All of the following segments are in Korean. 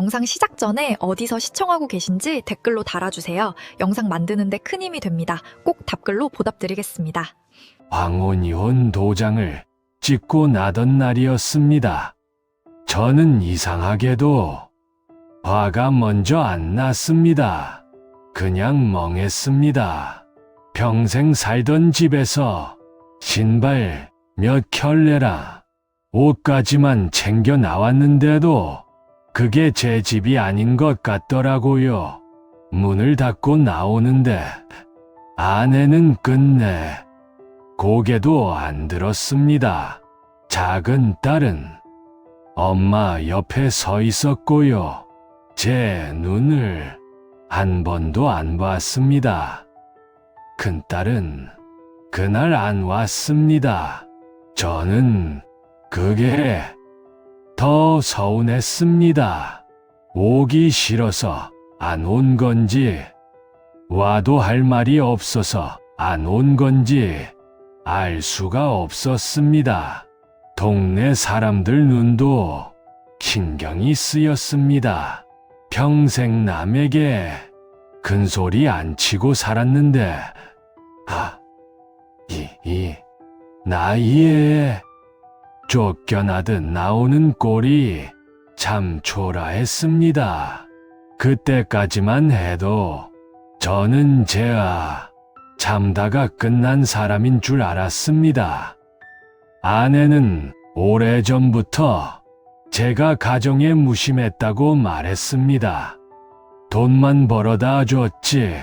영상 시작 전에 어디서 시청하고 계신지 댓글로 달아주세요. 영상 만드는데 큰 힘이 됩니다. 꼭 답글로 보답드리겠습니다. 황혼이혼 도장을 찍고 나던 날이었습니다. 저는 이상하게도 화가 먼저 안 났습니다. 그냥 멍했습니다. 평생 살던 집에서 신발 몇 켤레랑 옷까지만 챙겨 나왔는데도 그게 제 집이 아닌 것 같더라고요. 문을 닫고 나오는데 아내는 끝내 고개도 안 들었습니다. 작은 딸은 엄마 옆에 서 있었고요. 제 눈을 한 번도 안 봤습니다. 큰딸은 그날 안 왔습니다. 저는 그게 더 서운했습니다. 오기 싫어서 안 온 건지, 와도 할 말이 없어서 안 온 건지 알 수가 없었습니다. 동네 사람들 눈도 신경이 쓰였습니다. 평생 남에게 큰 소리 안 치고 살았는데, 이 나이에 쫓겨나듯 나오는 꼴이 참 초라했습니다. 그때까지만 해도 저는 참다가 끝난 사람인 줄 알았습니다. 아내는 오래전부터 제가 가정에 무심했다고 말했습니다. 돈만 벌어다 줬지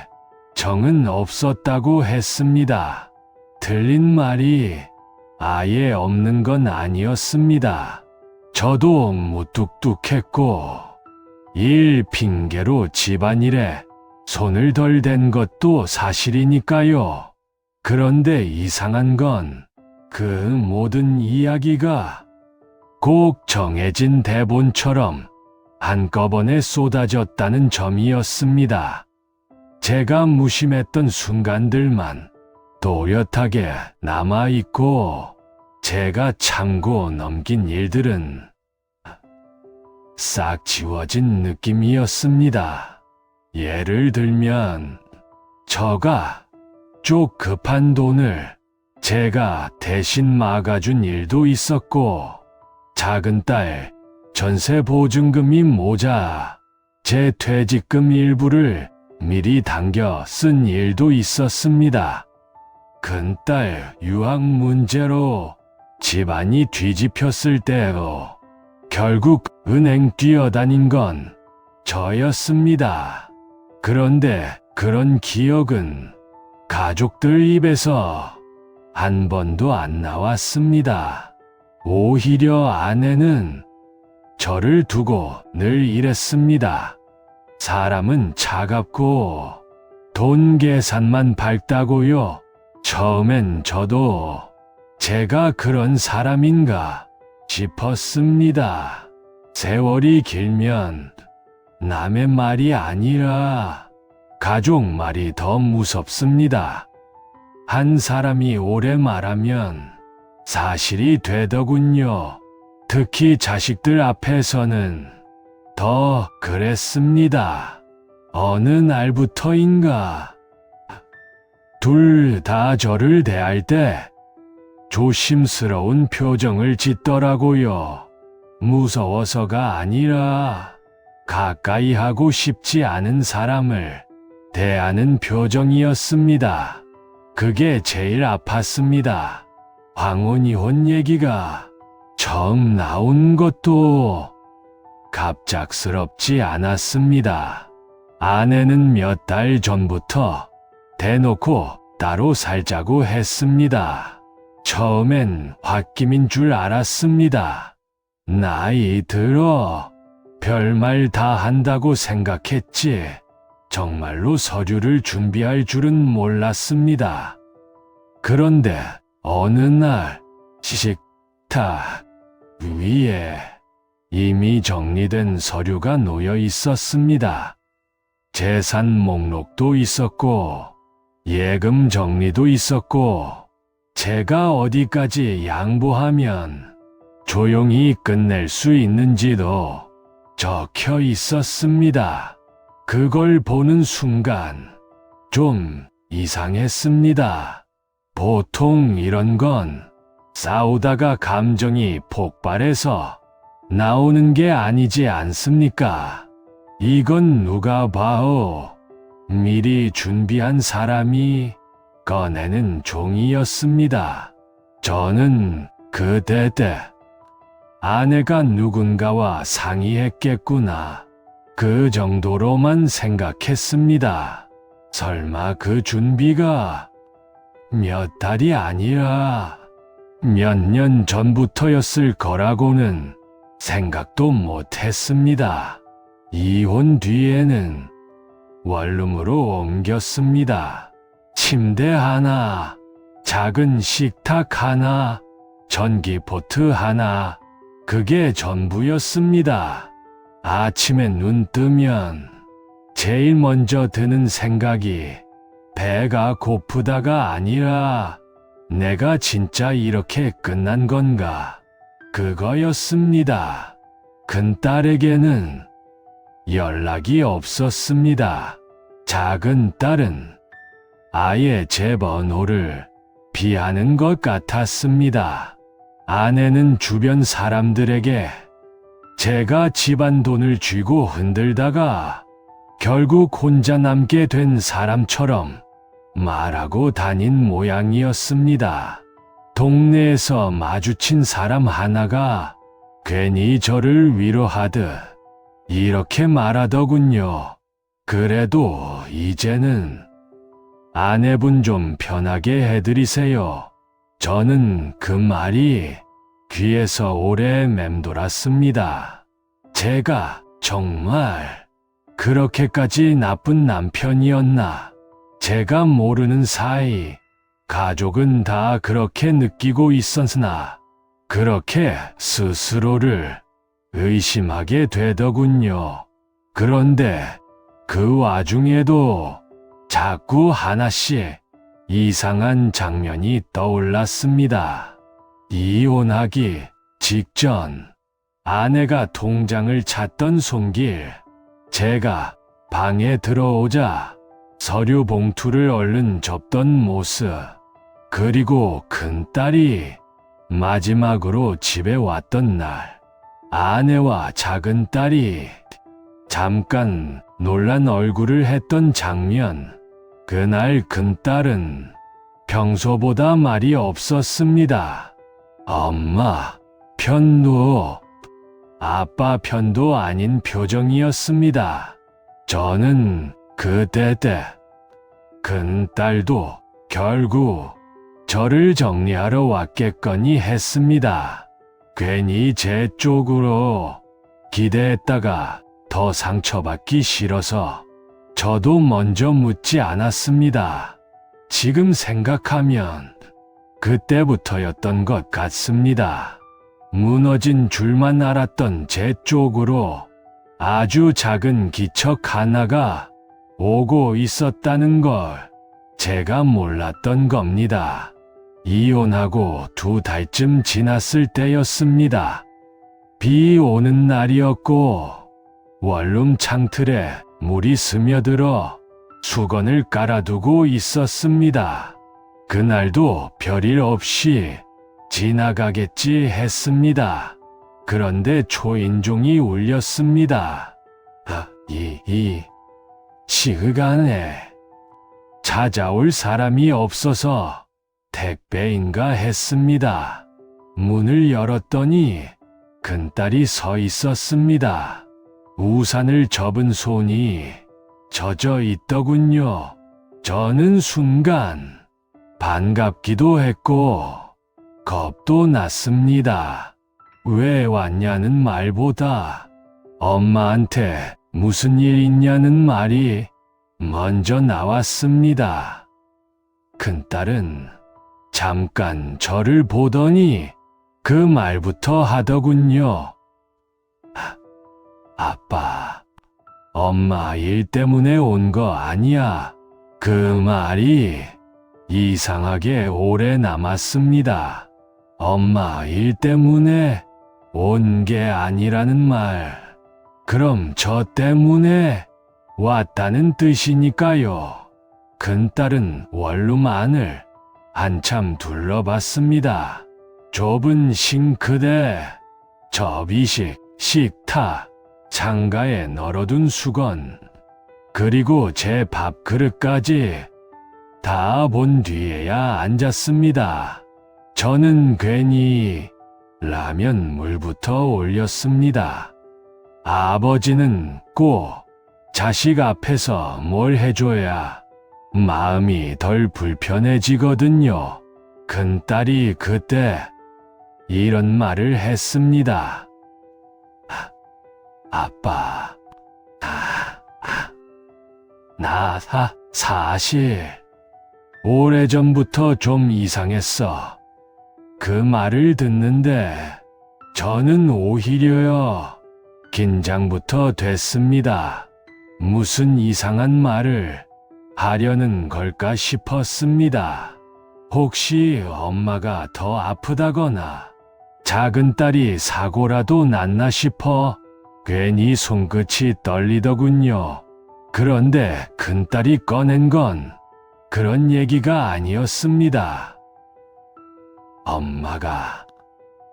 정은 없었다고 했습니다. 틀린 말이 아예 없는 건 아니었습니다. 저도 무뚝뚝했고 일 핑계로 집안일에 손을 덜 댄 것도 사실이니까요. 그런데 이상한 건 그 모든 이야기가 꼭 정해진 대본처럼 한꺼번에 쏟아졌다는 점이었습니다. 제가 무심했던 순간들만 또렷하게 남아있고 제가 참고 넘긴 일들은 싹 지워진 느낌이었습니다. 예를 들면 저가 쪽 급한 돈을 제가 대신 막아준 일도 있었고, 작은 딸 전세 보증금이 모자 제 퇴직금 일부를 미리 당겨 쓴 일도 있었습니다. 큰딸 유학 문제로 집안이 뒤집혔을 때로 결국 은행 뛰어다닌 건 저였습니다. 그런데 그런 기억은 가족들 입에서 한 번도 안 나왔습니다. 오히려 아내는 저를 두고 늘 이랬습니다. 사람은 차갑고 돈 계산만 밝다고요. 처음엔 저도 제가 그런 사람인가 싶었습니다. 세월이 길면 남의 말이 아니라 가족 말이 더 무섭습니다. 한 사람이 오래 말하면 사실이 되더군요. 특히 자식들 앞에서는 더 그랬습니다. 어느 날부터인가 둘 다 저를 대할 때 조심스러운 표정을 짓더라고요. 무서워서가 아니라 가까이 하고 싶지 않은 사람을 대하는 표정이었습니다. 그게 제일 아팠습니다. 황혼이혼 얘기가 처음 나온 것도 갑작스럽지 않았습니다. 아내는 몇 달 전부터 대놓고 따로 살자고 했습니다. 처음엔 홧김인 줄 알았습니다. 나이 들어 별말 다 한다고 생각했지 정말로 서류를 준비할 줄은 몰랐습니다. 그런데 어느 날 식탁 위에 이미 정리된 서류가 놓여 있었습니다. 재산 목록도 있었고 예금 정리도 있었고 제가 어디까지 양보하면 조용히 끝낼 수 있는지도 적혀 있었습니다. 그걸 보는 순간 좀 이상했습니다. 보통 이런 건 싸우다가 감정이 폭발해서 나오는 게 아니지 않습니까? 이건 누가 봐도 미리 준비한 사람이 꺼내는 종이였습니다. 저는 그때 아내가 누군가와 상의했겠구나. 그 정도로만 생각했습니다. 설마 그 준비가 몇 달이 아니라 몇 년 전부터였을 거라고는 생각도 못했습니다. 이혼 뒤에는 원룸으로 옮겼습니다. 침대 하나, 작은 식탁 하나, 전기포트 하나, 그게 전부였습니다. 아침에 눈 뜨면 제일 먼저 드는 생각이 배가 고프다가 아니라 내가 진짜 이렇게 끝난 건가? 그거였습니다. 큰딸에게는 연락이 없었습니다. 작은 딸은 아예 제 번호를 피하는 것 같았습니다. 아내는 주변 사람들에게 제가 집안 돈을 쥐고 흔들다가 결국 혼자 남게 된 사람처럼 말하고 다닌 모양이었습니다. 동네에서 마주친 사람 하나가 괜히 저를 위로하듯 이렇게 말하더군요. 그래도 이제는 아내분 좀 편하게 해드리세요. 저는 그 말이 귀에서 오래 맴돌았습니다. 제가 정말 그렇게까지 나쁜 남편이었나? 제가 모르는 사이 가족은 다 그렇게 느끼고 있었으나 그렇게 스스로를 의심하게 되더군요. 그런데 그 와중에도 자꾸 하나씩 이상한 장면이 떠올랐습니다. 이혼하기 직전 아내가 통장을 찾던 손길, 제가 방에 들어오자 서류 봉투를 얼른 접던 모습, 그리고 큰딸이 마지막으로 집에 왔던 날, 아내와 작은 딸이 잠깐 놀란 얼굴을 했던 장면. 그날 큰딸은 평소보다 말이 없었습니다. 엄마 편도, 아빠 편도 아닌 표정이었습니다. 저는 그때 큰딸도 결국 저를 정리하러 왔겠거니 했습니다. 괜히 제 쪽으로 기대했다가 더 상처받기 싫어서 저도 먼저 묻지 않았습니다. 지금 생각하면 그때부터였던 것 같습니다. 무너진 줄만 알았던 제 쪽으로 아주 작은 기척 하나가 오고 있었다는 걸 제가 몰랐던 겁니다. 이혼하고 2달쯤 지났을 때였습니다. 비 오는 날이었고 원룸 창틀에 물이 스며들어 수건을 깔아두고 있었습니다. 그날도 별일 없이 지나가겠지 했습니다. 그런데 초인종이 울렸습니다. 이 시간에 찾아올 사람이 없어서 택배인가 했습니다. 문을 열었더니 큰딸이 서 있었습니다. 우산을 접은 손이 젖어 있더군요. 저는 순간 반갑기도 했고 겁도 났습니다. 왜 왔냐는 말보다 엄마한테 무슨 일 있냐는 말이 먼저 나왔습니다. 큰딸은 잠깐 저를 보더니 그 말부터 하더군요. 아빠, 엄마 일 때문에 온 거 아니야. 그 말이 이상하게 오래 남았습니다. 엄마 일 때문에 온 게 아니라는 말. 그럼 저 때문에 왔다는 뜻이니까요. 큰딸은 원룸 안을 한참 둘러봤습니다. 좁은 싱크대, 접이식, 식탁, 상가에 널어둔 수건, 그리고 제 밥그릇까지 다 본 뒤에야 앉았습니다. 저는 괜히 라면 물부터 올렸습니다. 아버지는 꼭 자식 앞에서 뭘 해줘야 마음이 덜 불편해지거든요. 큰딸이 그때 이런 말을 했습니다. 아빠, 나 사실 오래전부터 좀 이상했어. 그 말을 듣는데 저는 오히려요, 긴장부터 됐습니다. 무슨 이상한 말을 하려는 걸까 싶었습니다. 혹시 엄마가 더 아프다거나 작은 딸이 사고라도 났나 싶어 괜히 손끝이 떨리더군요. 그런데 큰딸이 꺼낸 건 그런 얘기가 아니었습니다. 엄마가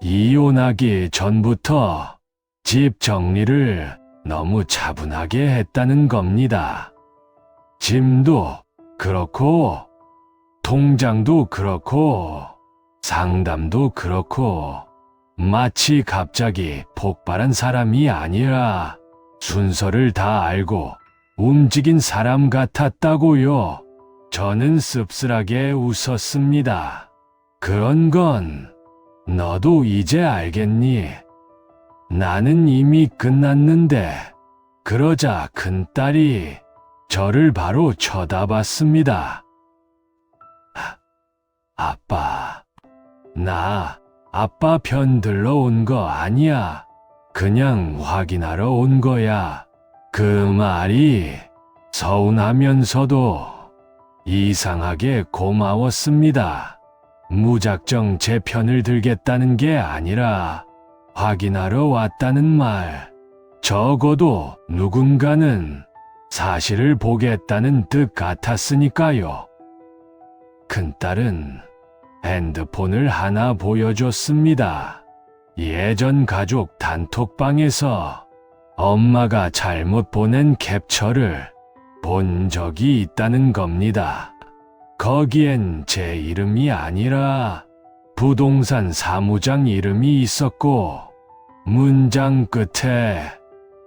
이혼하기 전부터 집 정리를 너무 차분하게 했다는 겁니다. 짐도 그렇고, 통장도 그렇고, 상담도 그렇고, 마치 갑자기 폭발한 사람이 아니라 순서를 다 알고 움직인 사람 같았다고요. 저는 씁쓸하게 웃었습니다. 그런 건 너도 이제 알겠니? 나는 이미 끝났는데. 그러자 큰딸이 저를 바로 쳐다봤습니다. 아빠, 나 아빠 편 들러 온 거 아니야. 그냥 확인하러 온 거야. 그 말이 서운하면서도 이상하게 고마웠습니다. 무작정 제 편을 들겠다는 게 아니라 확인하러 왔다는 말. 적어도 누군가는 사실을 보겠다는 뜻 같았으니까요. 큰딸은 핸드폰을 하나 보여줬습니다. 예전 가족 단톡방에서 엄마가 잘못 보낸 캡처를 본 적이 있다는 겁니다. 거기엔 제 이름이 아니라 부동산 사무장 이름이 있었고, 문장 끝에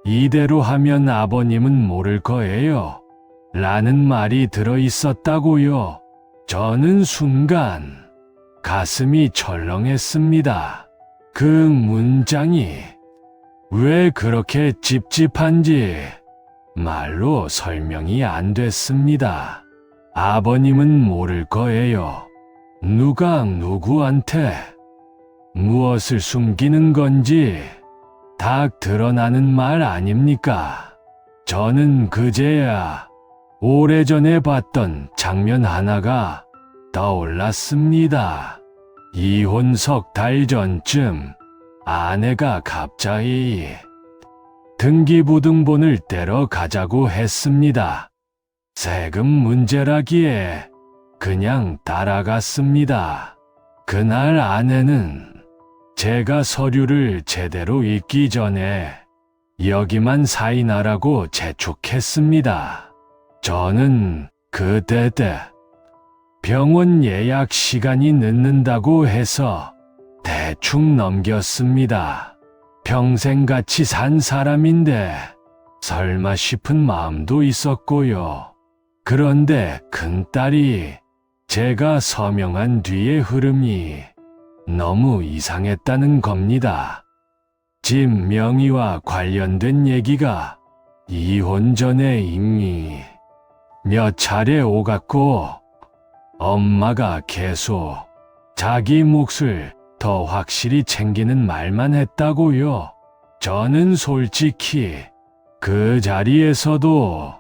이대로 하면 아버님은 모를 거예요 라는 말이 들어 있었다고요. 저는 순간 가슴이 철렁했습니다. 그 문장이 왜 그렇게 찝찝한지 말로 설명이 안 됐습니다. 아버님은 모를 거예요. 누가 누구한테 무엇을 숨기는 건지 딱 드러나는 말 아닙니까? 저는 그제야 오래전에 봤던 장면 하나가 떠올랐습니다. 이혼 석 달 전쯤 아내가 갑자기 등기부등본을 떼러 가자고 했습니다. 세금 문제라기에 그냥 따라갔습니다. 그날 아내는 제가 서류를 제대로 읽기 전에 여기만 사인하라고 재촉했습니다. 저는 그때 병원 예약 시간이 늦는다고 해서 대충 넘겼습니다. 평생 같이 산 사람인데 설마 싶은 마음도 있었고요. 그런데 큰딸이 제가 서명한 뒤의 흐름이 너무 이상했다는 겁니다. 집 명의와 관련된 얘기가 이혼 전에 이미 몇 차례 오갔고, 엄마가 계속 자기 몫을 더 확실히 챙기는 말만 했다고요. 저는 솔직히 그 자리에서도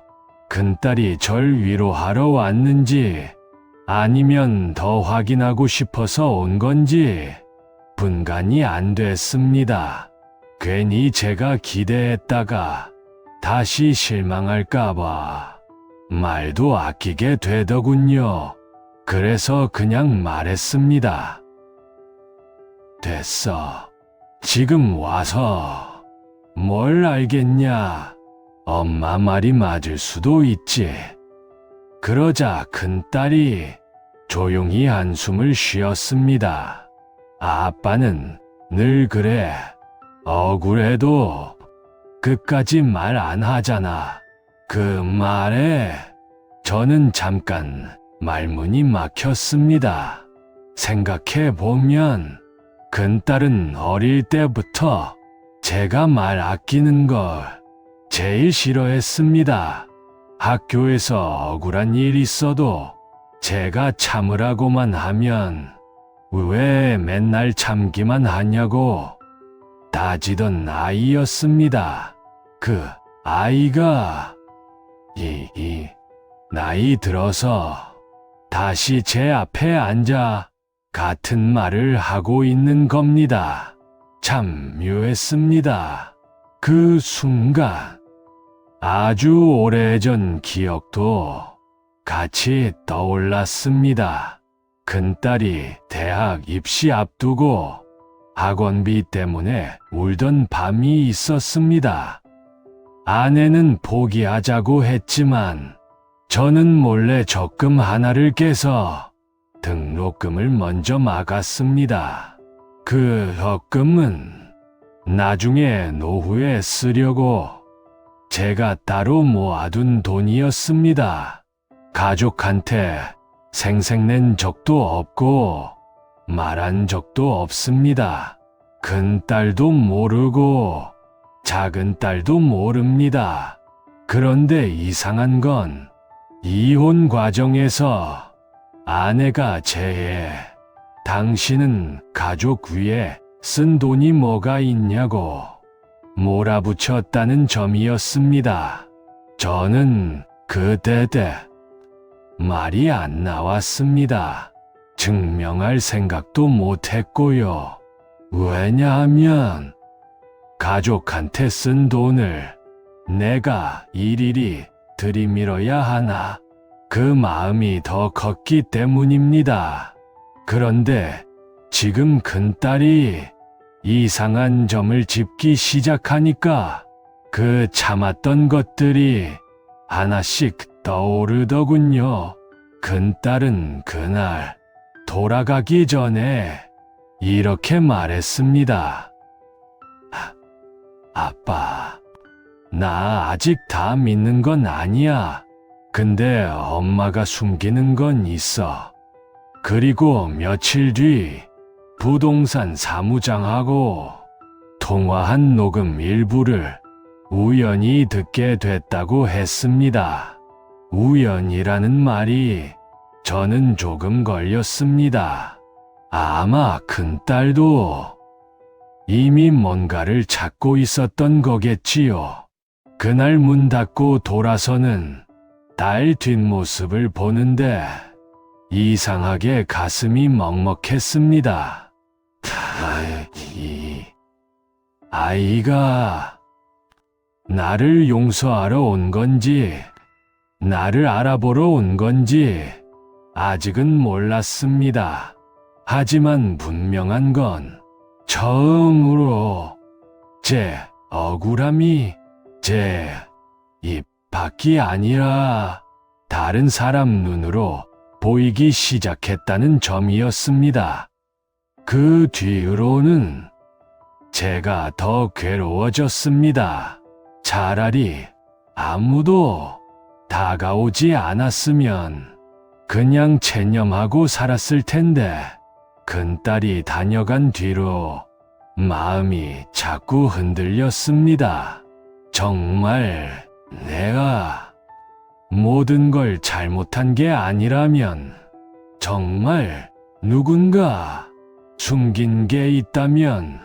큰딸이 절 위로하러 왔는지 아니면 더 확인하고 싶어서 온 건지 분간이 안 됐습니다. 괜히 제가 기대했다가 다시 실망할까봐 말도 아끼게 되더군요. 그래서 그냥 말했습니다. 됐어. 지금 와서 뭘 알겠냐. 엄마 말이 맞을 수도 있지. 그러자 큰딸이 조용히 한숨을 쉬었습니다. 아빠는 늘 그래. 억울해도 끝까지 말 안 하잖아. 그 말에 저는 잠깐 말문이 막혔습니다. 생각해보면 큰딸은 어릴 때부터 제가 말 아끼는 걸 제일 싫어했습니다. 학교에서 억울한 일 있어도 제가 참으라고만 하면 왜 맨날 참기만 하냐고 따지던 아이였습니다. 그 아이가 나이 들어서 다시 제 앞에 앉아 같은 말을 하고 있는 겁니다. 참 묘했습니다. 그 순간 아주 오래전 기억도 같이 떠올랐습니다. 큰딸이 대학 입시 앞두고 학원비 때문에 울던 밤이 있었습니다. 아내는 포기하자고 했지만 저는 몰래 적금 하나를 깨서 등록금을 먼저 막았습니다. 그 적금은 나중에 노후에 쓰려고 제가 따로 모아둔 돈이었습니다. 가족한테 생색낸 적도 없고 말한 적도 없습니다. 큰딸도 모르고 작은딸도 모릅니다. 그런데 이상한 건 이혼 과정에서 아내가 제에 당신은 가족 위에 쓴 돈이 뭐가 있냐고 몰아붙였다는 점이었습니다. 저는 그때 말이 안 나왔습니다. 증명할 생각도 못했고요. 왜냐하면 가족한테 쓴 돈을 내가 일일이 들이밀어야 하나 그 마음이 더 컸기 때문입니다. 그런데 지금 큰딸이 이상한 점을 짚기 시작하니까 그 참았던 것들이 하나씩 떠오르더군요. 큰딸은 그날 돌아가기 전에 이렇게 말했습니다. 아빠, 나 아직 다 믿는 건 아니야. 근데 엄마가 숨기는 건 있어. 그리고 며칠 뒤 부동산 사무장하고 통화한 녹음 일부를 우연히 듣게 됐다고 했습니다. 우연이라는 말이 저는 조금 걸렸습니다. 아마 큰딸도 이미 뭔가를 찾고 있었던 거겠지요. 그날 문 닫고 돌아서는 딸 뒷모습을 보는데 이상하게 가슴이 먹먹했습니다. 이 아이가 나를 용서하러 온 건지 나를 알아보러 온 건지 아직은 몰랐습니다. 하지만 분명한 건 처음으로 제 억울함이 제 입 밖이 아니라 다른 사람 눈으로 보이기 시작했다는 점이었습니다. 그 뒤로는 제가 더 괴로워졌습니다. 차라리 아무도 다가오지 않았으면 그냥 체념하고 살았을 텐데 큰딸이 다녀간 뒤로 마음이 자꾸 흔들렸습니다. 정말 내가 모든 걸 잘못한 게 아니라면, 정말 누군가 숨긴 게 있다면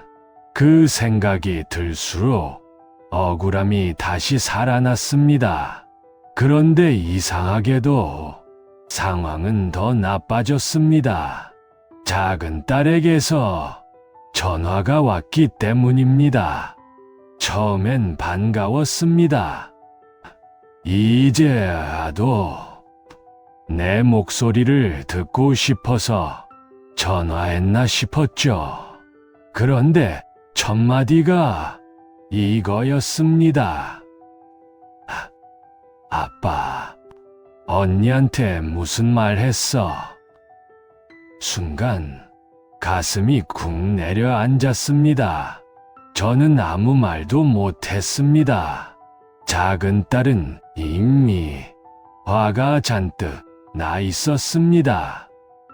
그 생각이 들수록 억울함이 다시 살아났습니다. 그런데 이상하게도 상황은 더 나빠졌습니다. 작은 딸에게서 전화가 왔기 때문입니다. 처음엔 반가웠습니다. 이제라도 내 목소리를 듣고 싶어서 전화했나 싶었죠. 그런데 첫 마디가 이거였습니다. 아빠, 언니한테 무슨 말 했어? 순간 가슴이 쿵 내려앉았습니다. 저는 아무 말도 못했습니다. 작은 딸은 이미 화가 잔뜩 나 있었습니다.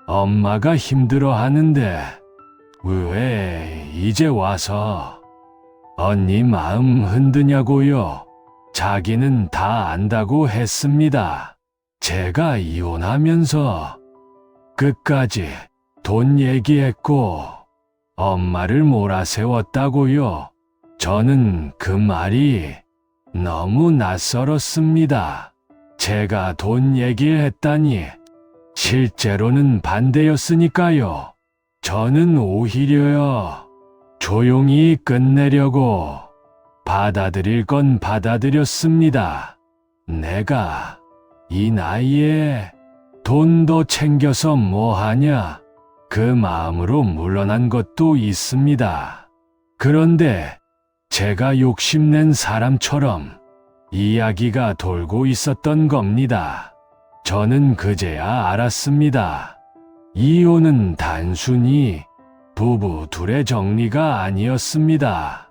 엄마가 힘들어하는데 왜 이제 와서 언니 마음 흔드냐고요? 자기는 다 안다고 했습니다. 제가 이혼하면서 끝까지 돈 얘기했고 엄마를 몰아세웠다고요. 저는 그 말이 너무 낯설었습니다. 제가 돈 얘기를 했다니 실제로는 반대였으니까요. 저는 오히려요, 조용히 끝내려고 받아들일 건 받아들였습니다. 내가 이 나이에 돈 더 챙겨서 뭐하냐, 그 마음으로 물러난 것도 있습니다. 그런데 제가 욕심낸 사람처럼 이야기가 돌고 있었던 겁니다. 저는 그제야 알았습니다. 이혼은 단순히 부부 둘의 정리가 아니었습니다.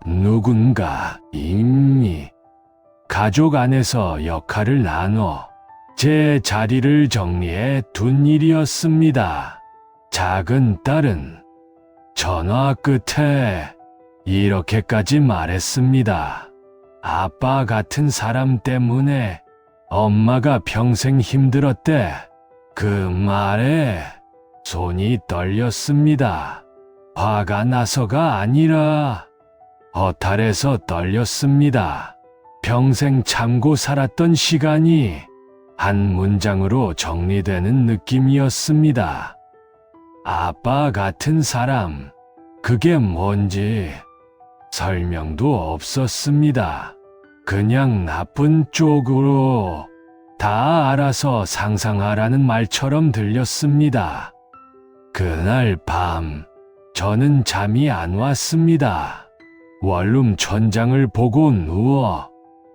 누군가 이미 가족 안에서 역할을 나눠 제 자리를 정리해 둔 일이었습니다. 작은 딸은 전화 끝에 이렇게까지 말했습니다. 아빠 같은 사람 때문에 엄마가 평생 힘들었대. 그 말에 손이 떨렸습니다. 화가 나서가 아니라 허탈해서 떨렸습니다. 평생 참고 살았던 시간이 한 문장으로 정리되는 느낌이었습니다. 아빠 같은 사람, 그게 뭔지 설명도 없었습니다. 그냥 나쁜 쪽으로 다 알아서 상상하라는 말처럼 들렸습니다. 그날 밤, 저는 잠이 안 왔습니다. 원룸 천장을 보고 누워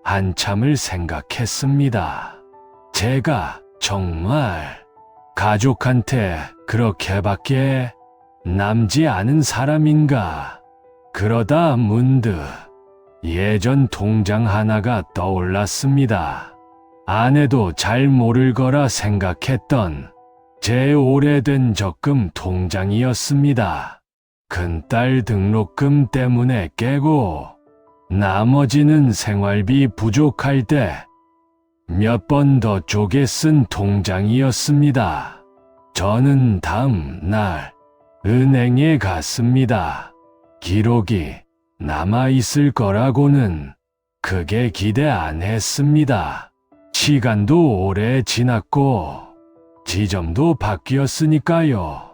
한참을 생각했습니다. 제가 정말 가족한테 그렇게밖에 남지 않은 사람인가? 그러다 문득 예전 통장 하나가 떠올랐습니다. 아내도 잘 모를 거라 생각했던 제 오래된 적금 통장이었습니다. 큰딸 등록금 때문에 깨고 나머지는 생활비 부족할 때 몇 번 더 쪼개 쓴 통장이었습니다. 저는 다음 날 은행에 갔습니다. 기록이 남아있을 거라고는 크게 기대 안 했습니다. 시간도 오래 지났고 지점도 바뀌었으니까요.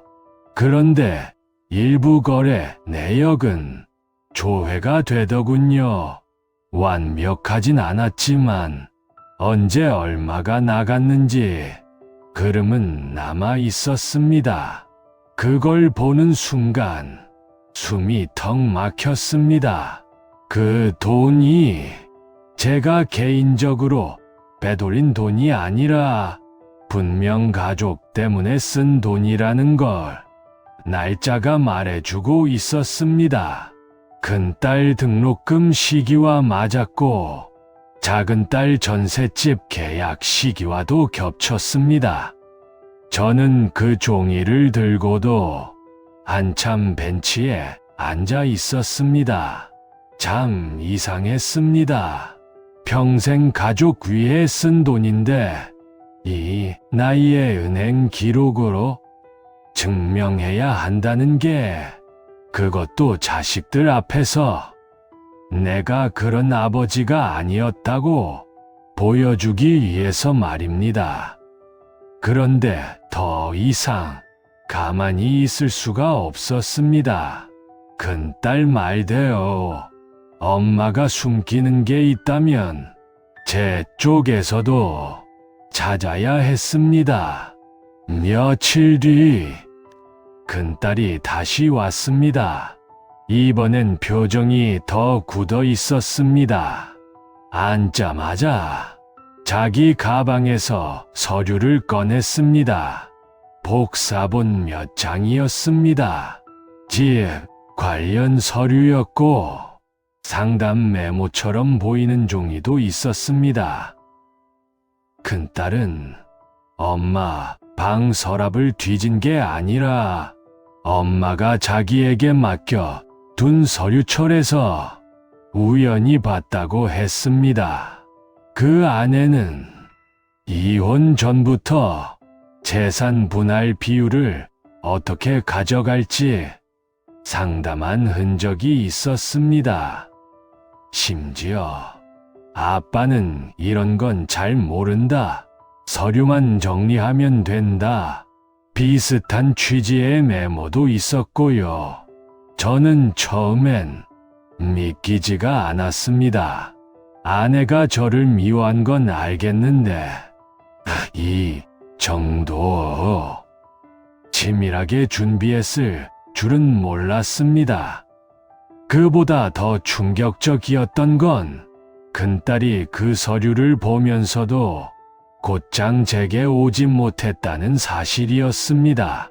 그런데 일부 거래 내역은 조회가 되더군요. 완벽하진 않았지만 언제 얼마가 나갔는지 그름은 남아 있었습니다. 그걸 보는 순간 숨이 턱 막혔습니다. 그 돈이 제가 개인적으로 빼돌린 돈이 아니라 분명 가족 때문에 쓴 돈이라는 걸 날짜가 말해주고 있었습니다. 큰딸 등록금 시기와 맞았고 작은딸 전셋집 계약 시기와도 겹쳤습니다. 저는 그 종이를 들고도 한참 벤치에 앉아 있었습니다. 참 이상했습니다. 평생 가족 위해 쓴 돈인데 이 나이에 은행 기록으로 증명해야 한다는 게, 그것도 자식들 앞에서 내가 그런 아버지가 아니었다고 보여주기 위해서 말입니다. 그런데 더 이상 가만히 있을 수가 없었습니다. 큰딸 말대로 엄마가 숨기는 게 있다면 제 쪽에서도 찾아야 했습니다. 며칠 뒤 큰딸이 다시 왔습니다. 이번엔 표정이 더 굳어 있었습니다. 앉자마자 자기 가방에서 서류를 꺼냈습니다. 복사본 몇 장이었습니다. 집 관련 서류였고 상담 메모처럼 보이는 종이도 있었습니다. 큰딸은 엄마 방 서랍을 뒤진 게 아니라 엄마가 자기에게 맡겨 둔 서류철에서 우연히 봤다고 했습니다. 그 안에는 이혼 전부터 재산 분할 비율을 어떻게 가져갈지 상담한 흔적이 있었습니다. 심지어 아빠는 이런 건 잘 모른다. 서류만 정리하면 된다. 비슷한 취지의 메모도 있었고요. 저는 처음엔 믿기지가 않았습니다. 아내가 저를 미워한 건 알겠는데 이 정도 치밀하게 준비했을 줄은 몰랐습니다. 그보다 더 충격적이었던 건 큰딸이 그 서류를 보면서도 곧장 제게 오지 못했다는 사실이었습니다.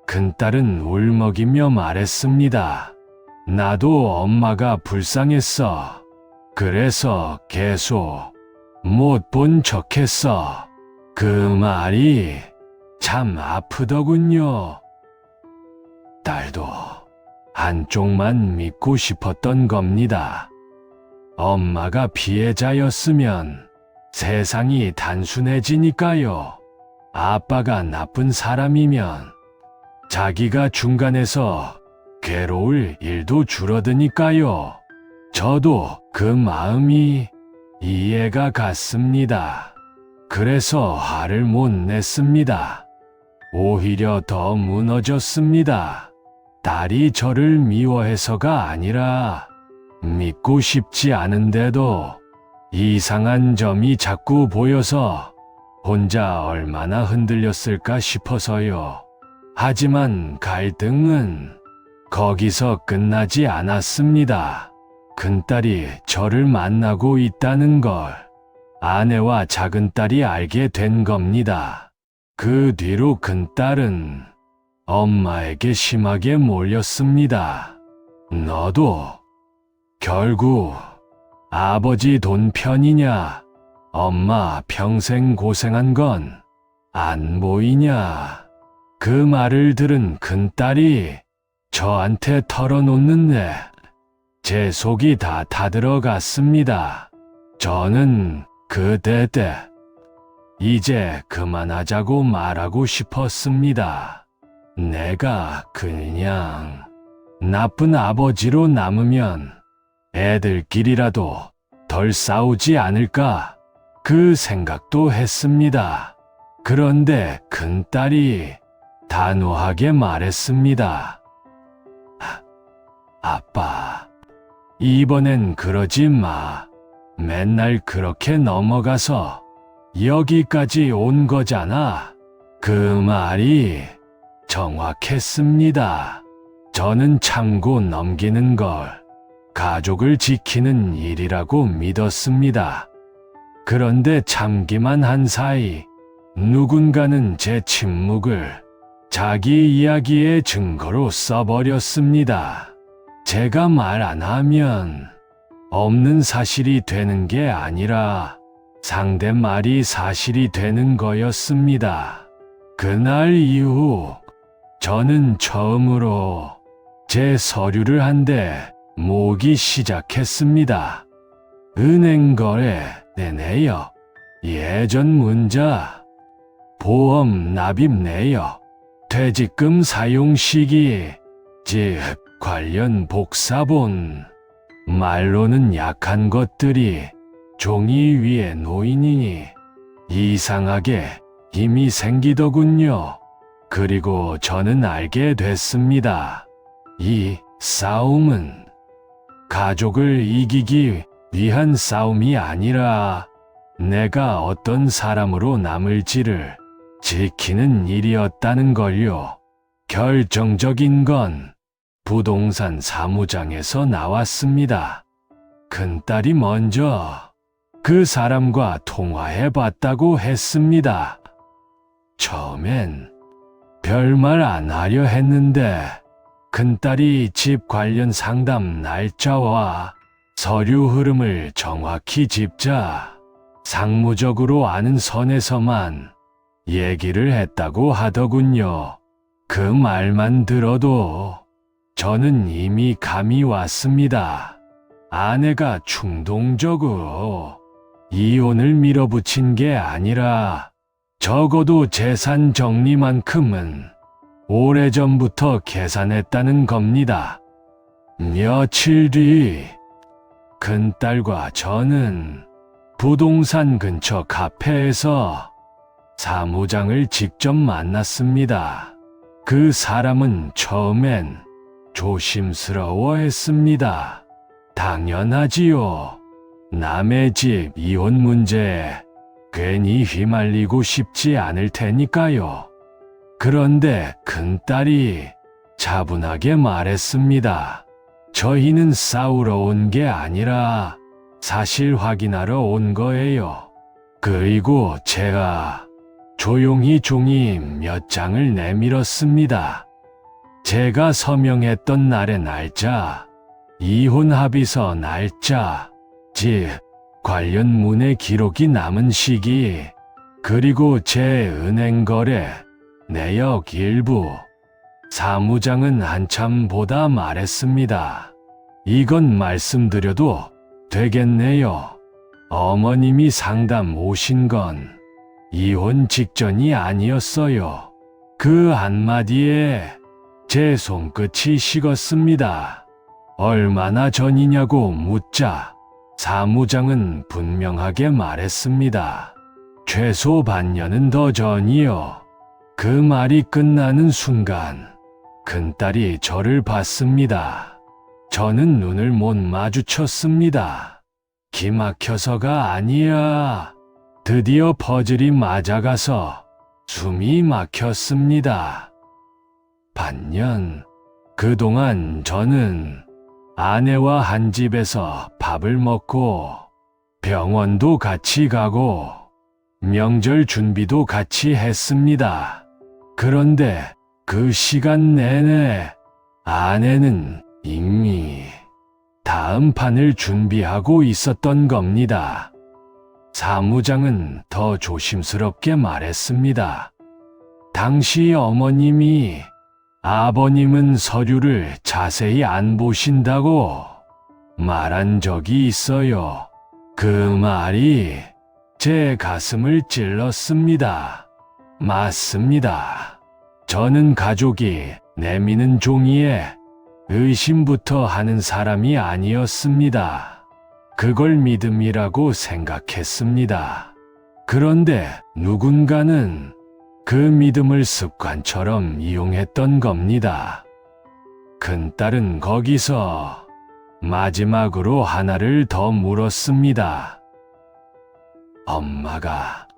큰딸은 울먹이며 말했습니다. 나도 엄마가 불쌍했어. 그래서 계속 못 본 척했어. 그 말이 참 아프더군요. 딸도 한쪽만 믿고 싶었던 겁니다. 엄마가 피해자였으면 세상이 단순해지니까요. 아빠가 나쁜 사람이면 자기가 중간에서 괴로울 일도 줄어드니까요. 저도 그 마음이 이해가 갔습니다. 그래서 화를 못 냈습니다. 오히려 더 무너졌습니다. 딸이 저를 미워해서가 아니라 믿고 싶지 않은데도 이상한 점이 자꾸 보여서 혼자 얼마나 흔들렸을까 싶어서요. 하지만 갈등은 거기서 끝나지 않았습니다. 큰딸이 저를 만나고 있다는 걸 아내와 작은딸이 알게 된 겁니다. 그 뒤로 큰딸은 엄마에게 심하게 몰렸습니다. 너도 결국 아버지 돈 편이냐? 엄마 평생 고생한 건 안 보이냐? 그 말을 들은 큰딸이 저한테 털어놓는데 제 속이 다 타들어갔습니다. 저는 그때 이제 그만하자고 말하고 싶었습니다. 내가 그냥 나쁜 아버지로 남으면 애들끼리라도 덜 싸우지 않을까? 그 생각도 했습니다. 그런데 큰딸이 단호하게 말했습니다. 아빠, 이번엔 그러지 마. 맨날 그렇게 넘어가서 여기까지 온 거잖아. 그 말이 정확했습니다. 저는 참고 넘기는 걸 가족을 지키는 일이라고 믿었습니다. 그런데 참기만 한 사이 누군가는 제 침묵을 자기 이야기의 증거로 써버렸습니다. 제가 말 안 하면 없는 사실이 되는 게 아니라 상대 말이 사실이 되는 거였습니다. 그날 이후 저는 처음으로 제 서류를 한 대 모으기 시작했습니다. 은행 거래 내역, 예전 문자, 보험 납입 내역, 퇴직금 사용 시기, 집 관련 복사본, 말로는 약한 것들이 종이 위에 놓이니 이상하게 힘이 생기더군요. 그리고 저는 알게 됐습니다. 이 싸움은 가족을 이기기 위한 싸움이 아니라 내가 어떤 사람으로 남을지를 지키는 일이었다는 걸요. 결정적인 건 부동산 사무장에서 나왔습니다. 큰딸이 먼저 그 사람과 통화해 봤다고 했습니다. 처음엔 별말 안 하려 했는데 큰딸이 집 관련 상담 날짜와 서류 흐름을 정확히 짚자 상무적으로 아는 선에서만 얘기를 했다고 하더군요. 그 말만 들어도 저는 이미 감이 왔습니다. 아내가 충동적으로 이혼을 밀어붙인 게 아니라 적어도 재산 정리만큼은 오래전부터 계산했다는 겁니다. 며칠 뒤 큰딸과 저는 부동산 근처 카페에서 사무장을 직접 만났습니다. 그 사람은 처음엔 조심스러워했습니다. 당연하지요. 남의 집 이혼 문제에 괜히 휘말리고 싶지 않을 테니까요. 그런데 큰딸이 차분하게 말했습니다. 저희는 싸우러 온 게 아니라 사실 확인하러 온 거예요. 그리고 제가 조용히 종이 몇 장을 내밀었습니다. 제가 서명했던 날의 날짜, 이혼 합의서 날짜, 집 관련 문의 기록이 남은 시기, 그리고 제 은행 거래, 내역 일부. 사무장은 한참 보다 말했습니다. 이건 말씀드려도 되겠네요. 어머님이 상담 오신 건 이혼 직전이 아니었어요. 그 한마디에 제 손끝이 식었습니다. 얼마나 전이냐고 묻자 사무장은 분명하게 말했습니다. 최소 반년은 더 전이요. 그 말이 끝나는 순간 큰딸이 저를 봤습니다. 저는 눈을 못 마주쳤습니다. 기막혀서가 아니야. 드디어 퍼즐이 맞아가서 숨이 막혔습니다. 반년, 그동안 저는 아내와 한 집에서 밥을 먹고 병원도 같이 가고 명절 준비도 같이 했습니다. 그런데 그 시간 내내 아내는 이미 다음 판을 준비하고 있었던 겁니다. 사무장은 더 조심스럽게 말했습니다. 당시 어머님이 아버님은 서류를 자세히 안 보신다고 말한 적이 있어요. 그 말이 제 가슴을 찔렀습니다. 맞습니다. 저는 가족이 내미는 종이에 의심부터 하는 사람이 아니었습니다. 그걸 믿음이라고 생각했습니다. 그런데 누군가는 그 믿음을 습관처럼 이용했던 겁니다. 큰딸은 거기서 마지막으로 하나를 더 물었습니다. 엄마가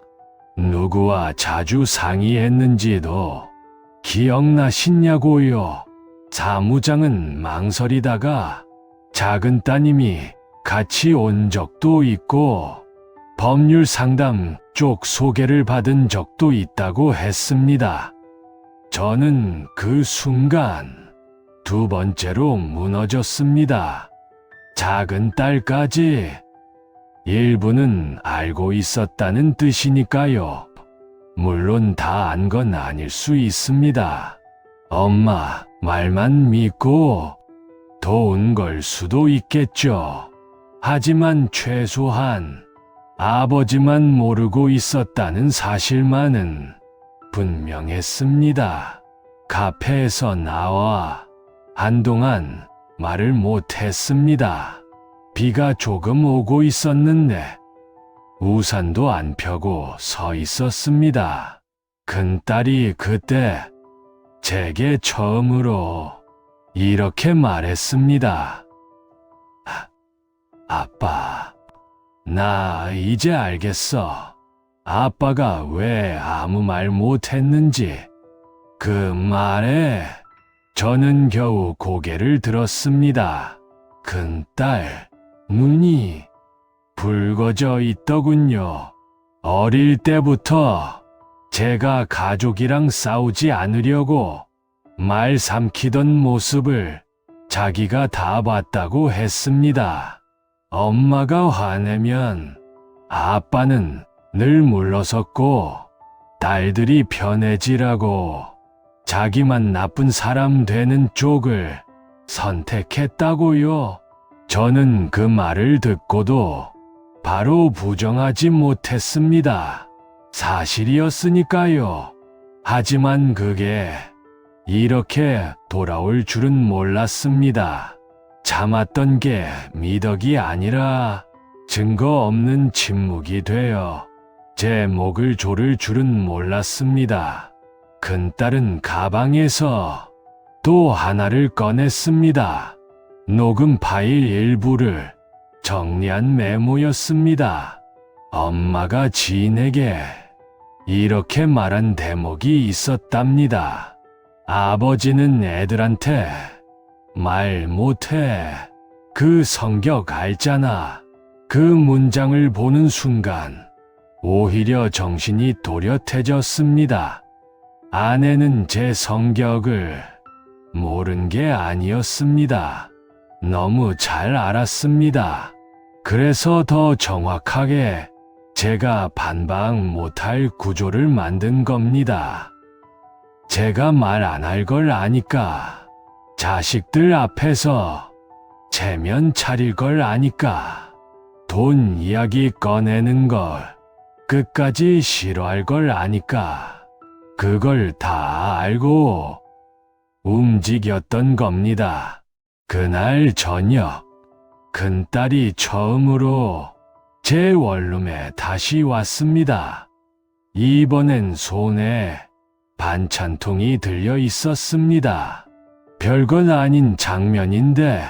누구와 자주 상의했는지도 기억나시냐고요? 사무장은 망설이다가 작은 따님이 같이 온 적도 있고 법률 상담 쪽 소개를 받은 적도 있다고 했습니다. 저는 그 순간 두 번째로 무너졌습니다. 작은 딸까지 일부는 알고 있었다는 뜻이니까요. 물론 다 안 건 아닐 수 있습니다. 엄마 말만 믿고 도운 걸 수도 있겠죠. 하지만 최소한 아버지만 모르고 있었다는 사실만은 분명했습니다. 카페에서 나와 한동안 말을 못했습니다. 비가 조금 오고 있었는데 우산도 안 펴고 서 있었습니다. 큰딸이 그때 제게 처음으로 이렇게 말했습니다. 아빠, 나 이제 알겠어. 아빠가 왜 아무 말 못했는지. 그 말에 저는 겨우 고개를 들었습니다. 큰딸, 눈이 붉어져 있더군요. 어릴 때부터 제가 가족이랑 싸우지 않으려고 말 삼키던 모습을 자기가 다 봤다고 했습니다. 엄마가 화내면 아빠는 늘 물러섰고 딸들이 편해지라고 자기만 나쁜 사람 되는 쪽을 선택했다고요. 저는 그 말을 듣고도 바로 부정하지 못했습니다. 사실이었으니까요. 하지만 그게 이렇게 돌아올 줄은 몰랐습니다. 참았던 게 미덕이 아니라 증거 없는 침묵이 되어 제 목을 조를 줄은 몰랐습니다. 큰딸은 가방에서 또 하나를 꺼냈습니다. 녹음 파일 일부를 정리한 메모였습니다. 엄마가 지인에게 이렇게 말한 대목이 있었답니다. 아버지는 애들한테 말 못해. 그 성격 알잖아. 그 문장을 보는 순간 오히려 정신이 도렷해졌습니다. 아내는 제 성격을 모른 게 아니었습니다. 너무 잘 알았습니다. 그래서 더 정확하게 제가 반박 못할 구조를 만든 겁니다. 제가 말 안 할 걸 아니까, 자식들 앞에서 체면 차릴 걸 아니까, 돈 이야기 꺼내는 걸 끝까지 싫어할 걸 아니까, 그걸 다 알고 움직였던 겁니다. 그날 저녁, 큰딸이 처음으로 제 원룸에 다시 왔습니다. 이번엔 손에 반찬통이 들려 있었습니다. 별건 아닌 장면인데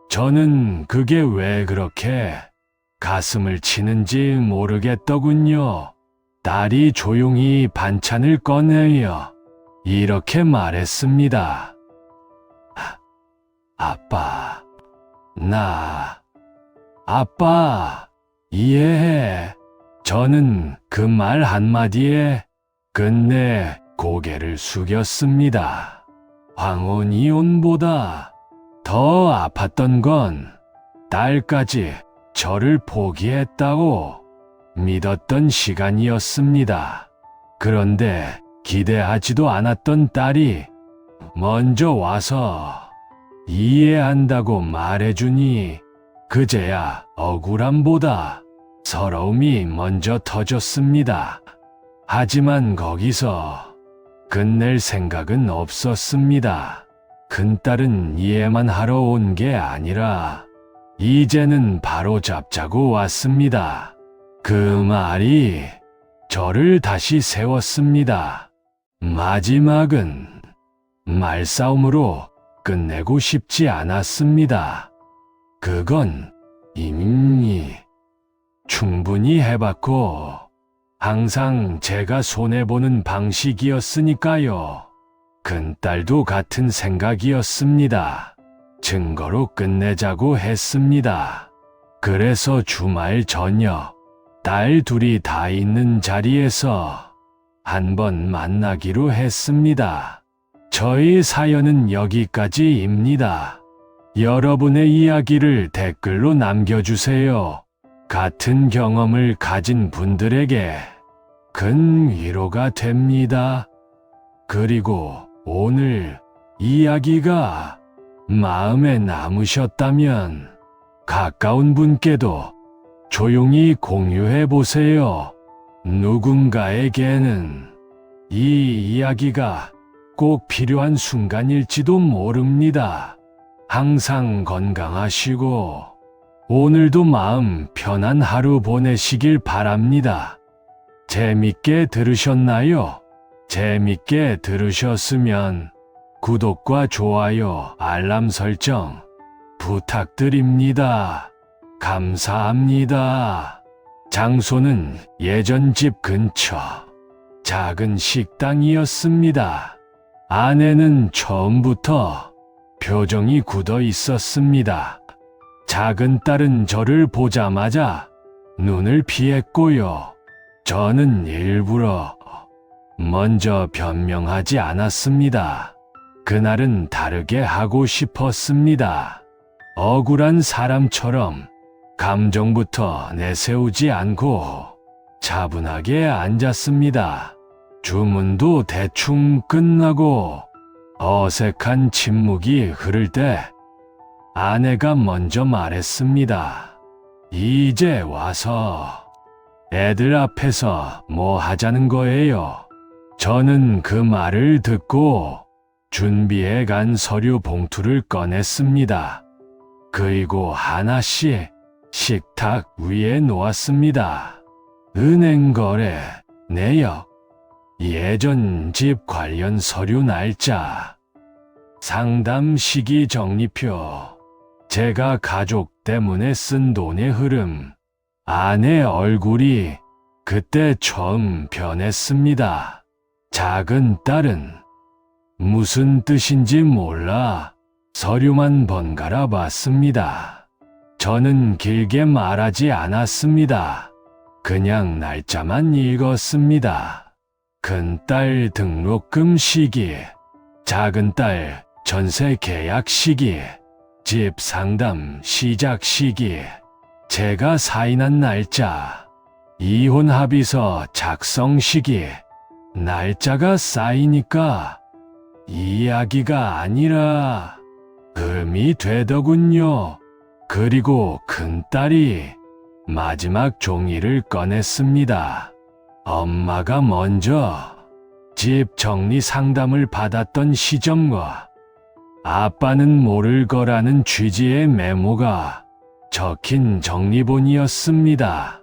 저는 그게 왜 그렇게 가슴을 치는지 모르겠더군요. 딸이 조용히 반찬을 꺼내어 이렇게 말했습니다. 아빠, 아빠, 이해해. 저는 그 말 한마디에 끝내 고개를 숙였습니다. 황혼이혼보다 더 아팠던 건 딸까지 저를 포기했다고 믿었던 시간이었습니다. 그런데 기대하지도 않았던 딸이 먼저 와서 이해한다고 말해주니 그제야 억울함보다 서러움이 먼저 터졌습니다. 하지만 거기서 끝낼 생각은 없었습니다. 큰딸은 이해만 하러 온 게 아니라 이제는 바로 잡자고 왔습니다. 그 말이 저를 다시 세웠습니다. 마지막은 말싸움으로 끝내고 싶지 않았습니다. 그건 이미 충분히 해봤고 항상 제가 손해보는 방식이었으니까요. 큰딸도 같은 생각이었습니다. 증거로 끝내자고 했습니다. 그래서 주말 저녁 딸 둘이 다 있는 자리에서 한번 만나기로 했습니다. 저희 사연은 여기까지입니다. 여러분의 이야기를 댓글로 남겨주세요. 같은 경험을 가진 분들에게 큰 위로가 됩니다. 그리고 오늘 이야기가 마음에 남으셨다면 가까운 분께도 조용히 공유해 보세요. 누군가에게는 이 이야기가 꼭 필요한 순간일지도 모릅니다. 항상 건강하시고 오늘도 마음 편한 하루 보내시길 바랍니다. 재밌게 들으셨나요? 재밌게 들으셨으면 구독과 좋아요, 알람 설정 부탁드립니다. 감사합니다. 장소는 예전 집 근처 작은 식당이었습니다. 아내는 처음부터 표정이 굳어 있었습니다. 작은 딸은 저를 보자마자 눈을 피했고요. 저는 일부러 먼저 변명하지 않았습니다. 그날은 다르게 하고 싶었습니다. 억울한 사람처럼 감정부터 내세우지 않고 차분하게 앉았습니다. 주문도 대충 끝나고 어색한 침묵이 흐를 때 아내가 먼저 말했습니다. 이제 와서 애들 앞에서 뭐 하자는 거예요? 저는 그 말을 듣고 준비해 간 서류 봉투를 꺼냈습니다. 그리고 하나씩 식탁 위에 놓았습니다. 은행 거래, 내역, 예전 집 관련 서류 날짜, 상담 시기 정리표, 제가 가족 때문에 쓴 돈의 흐름, 아내 얼굴이 그때 처음 변했습니다. 작은 딸은 무슨 뜻인지 몰라 서류만 번갈아 봤습니다. 저는 길게 말하지 않았습니다. 그냥 날짜만 읽었습니다. 큰딸 등록금 시기, 작은딸 전세 계약 시기, 집 상담 시작 시기, 제가 사인한 날짜, 이혼 합의서 작성 시기, 날짜가 쌓이니까 이야기가 아니라 금이 되더군요. 그리고 큰딸이 마지막 종이를 꺼냈습니다. 엄마가 먼저 집 정리 상담을 받았던 시점과 아빠는 모를 거라는 취지의 메모가 적힌 정리본이었습니다.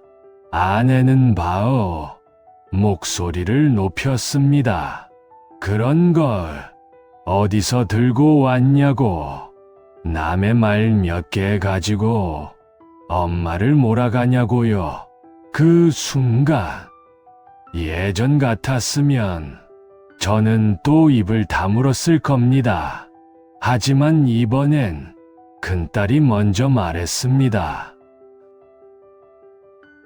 아내는 바오 목소리를 높였습니다. 그런 걸 어디서 들고 왔냐고. 남의 말 몇 개 가지고 엄마를 몰아가냐고요. 그 순간 예전 같았으면 저는 또 입을 다물었을 겁니다. 하지만 이번엔 큰딸이 먼저 말했습니다.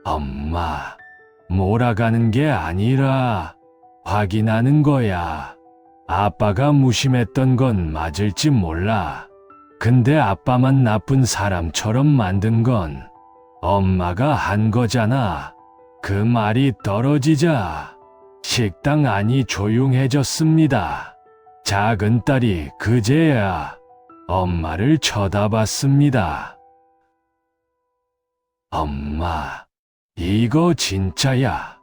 엄마, 몰아가는 게 아니라 확인하는 거야. 아빠가 무심했던 건 맞을지 몰라. 근데 아빠만 나쁜 사람처럼 만든 건 엄마가 한 거잖아. 그 말이 떨어지자 식당 안이 조용해졌습니다. 작은 딸이 그제야 엄마를 쳐다봤습니다. 엄마, 이거 진짜야.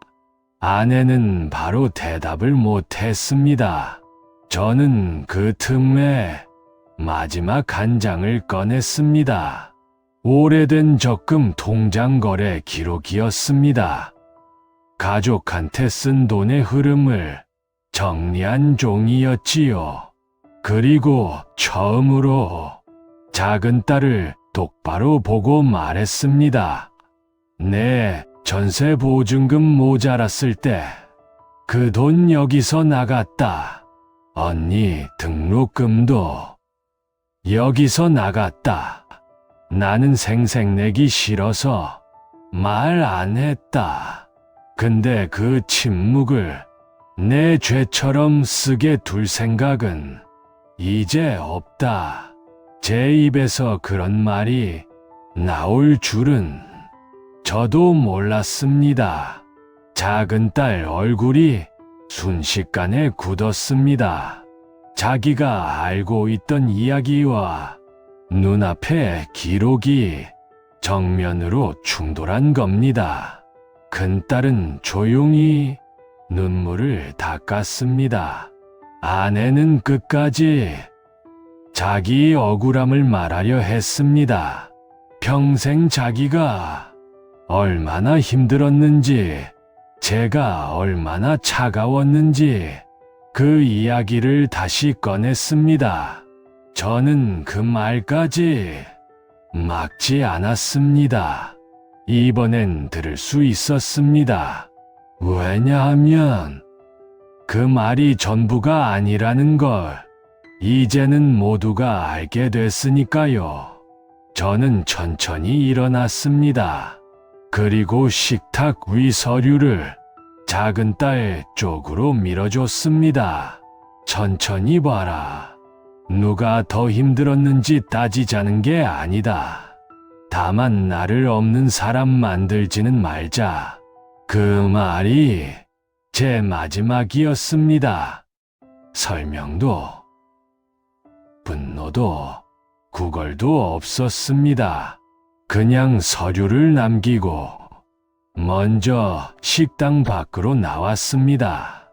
아내는 바로 대답을 못했습니다. 저는 그 틈에 마지막 한 장을 꺼냈습니다. 오래된 적금 통장 거래 기록이었습니다. 가족한테 쓴 돈의 흐름을 정리한 종이였지요. 그리고 처음으로 작은 딸을 똑바로 보고 말했습니다. 내 전세 보증금 모자랐을 때 그 돈 여기서 나갔다. 언니 등록금도 여기서 나갔다. 나는 생색내기 싫어서 말 안 했다. 근데 그 침묵을 내 죄처럼 쓰게 둘 생각은 이제 없다. 제 입에서 그런 말이 나올 줄은 저도 몰랐습니다. 작은 딸 얼굴이 순식간에 굳었습니다. 자기가 알고 있던 이야기와 눈앞의 기록이 정면으로 충돌한 겁니다. 큰딸은 조용히 눈물을 닦았습니다. 아내는 끝까지 자기 억울함을 말하려 했습니다. 평생 자기가 얼마나 힘들었는지, 제가 얼마나 차가웠는지 그 이야기를 다시 꺼냈습니다. 저는 그 말까지 막지 않았습니다. 이번엔 들을 수 있었습니다. 왜냐하면 그 말이 전부가 아니라는 걸 이제는 모두가 알게 됐으니까요. 저는 천천히 일어났습니다. 그리고 식탁 위 서류를 작은 딸 쪽으로 밀어줬습니다. 천천히 봐라. 누가 더 힘들었는지 따지자는 게 아니다. 다만 나를 없는 사람 만들지는 말자. 그 말이 제 마지막이었습니다. 설명도, 분노도, 구걸도 없었습니다. 그냥 서류를 남기고 먼저 식당 밖으로 나왔습니다.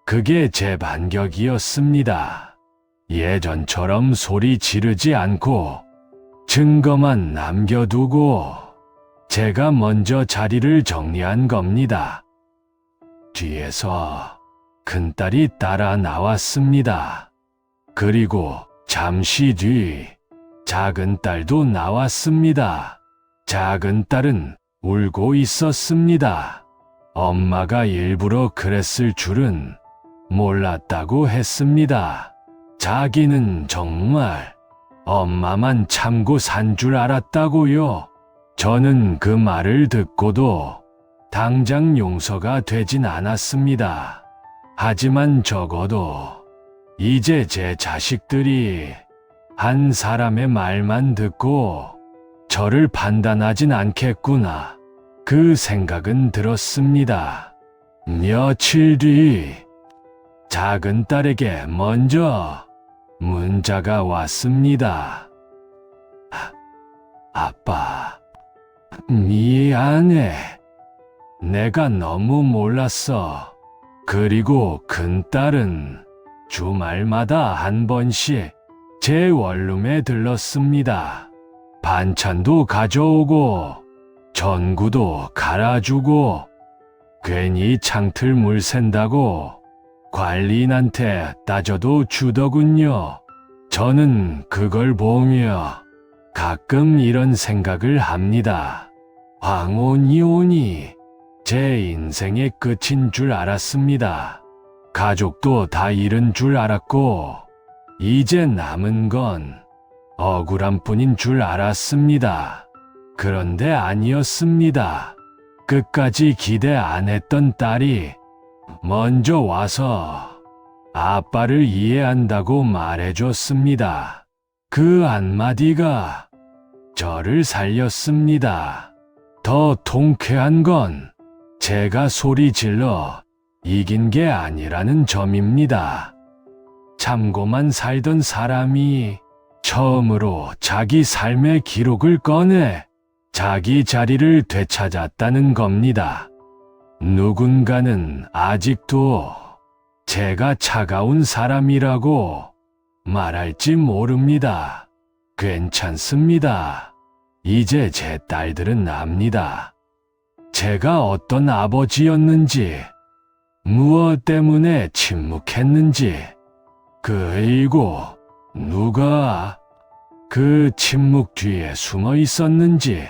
그게 제 반격이었습니다. 예전처럼 소리 지르지 않고 증거만 남겨두고 제가 먼저 자리를 정리한 겁니다. 뒤에서 큰딸이 따라 나왔습니다. 그리고 잠시 뒤 작은딸도 나왔습니다. 작은딸은 울고 있었습니다. 엄마가 일부러 그랬을 줄은 몰랐다고 했습니다. 자기는 정말 엄마만 참고 산 줄 알았다고요. 저는 그 말을 듣고도 당장 용서가 되진 않았습니다. 하지만 적어도 이제 제 자식들이 한 사람의 말만 듣고 저를 판단하진 않겠구나. 그 생각은 들었습니다. 며칠 뒤 작은 딸에게 먼저 문자가 왔습니다. 아빠, 미안해. 내가 너무 몰랐어. 그리고 큰딸은 주말마다 한 번씩 제 원룸에 들렀습니다. 반찬도 가져오고 전구도 갈아주고 괜히 창틀 물 샌다고 관리인한테 따져도 주더군요. 저는 그걸 보며 가끔 이런 생각을 합니다. 황혼이혼이 제 인생의 끝인 줄 알았습니다. 가족도 다 잃은 줄 알았고 이제 남은 건 억울함 뿐인 줄 알았습니다. 그런데 아니었습니다. 끝까지 기대 안 했던 딸이 먼저 와서 아빠를 이해한다고 말해줬습니다. 그 한마디가 저를 살렸습니다. 더 통쾌한 건 제가 소리 질러 이긴 게 아니라는 점입니다. 참고만 살던 사람이 처음으로 자기 삶의 기록을 꺼내 자기 자리를 되찾았다는 겁니다. 누군가는 아직도 제가 차가운 사람이라고 말할지 모릅니다. 괜찮습니다. 이제 제 딸들은 압니다. 제가 어떤 아버지였는지, 무엇 때문에 침묵했는지, 그리고 누가 그 침묵 뒤에 숨어 있었는지,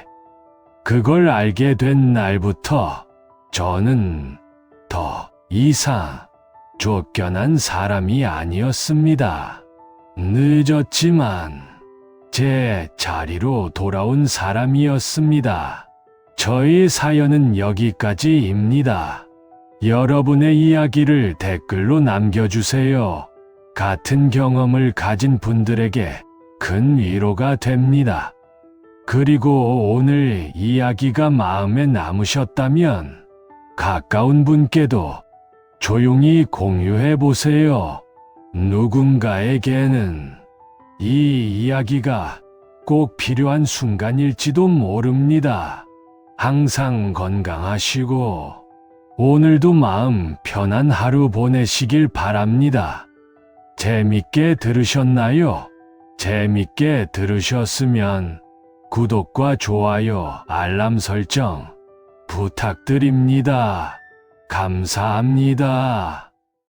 그걸 알게 된 날부터 저는 더 이상 쫓겨난 사람이 아니었습니다. 늦었지만 제 자리로 돌아온 사람이었습니다. 저의 사연은 여기까지입니다. 여러분의 이야기를 댓글로 남겨주세요. 같은 경험을 가진 분들에게 큰 위로가 됩니다. 그리고 오늘 이야기가 마음에 남으셨다면 가까운 분께도 조용히 공유해 보세요. 누군가에게는 이 이야기가 꼭 필요한 순간일지도 모릅니다. 항상 건강하시고 오늘도 마음 편한 하루 보내시길 바랍니다. 재밌게 들으셨나요? 재밌게 들으셨으면 구독과 좋아요, 알람 설정 부탁드립니다. 감사합니다.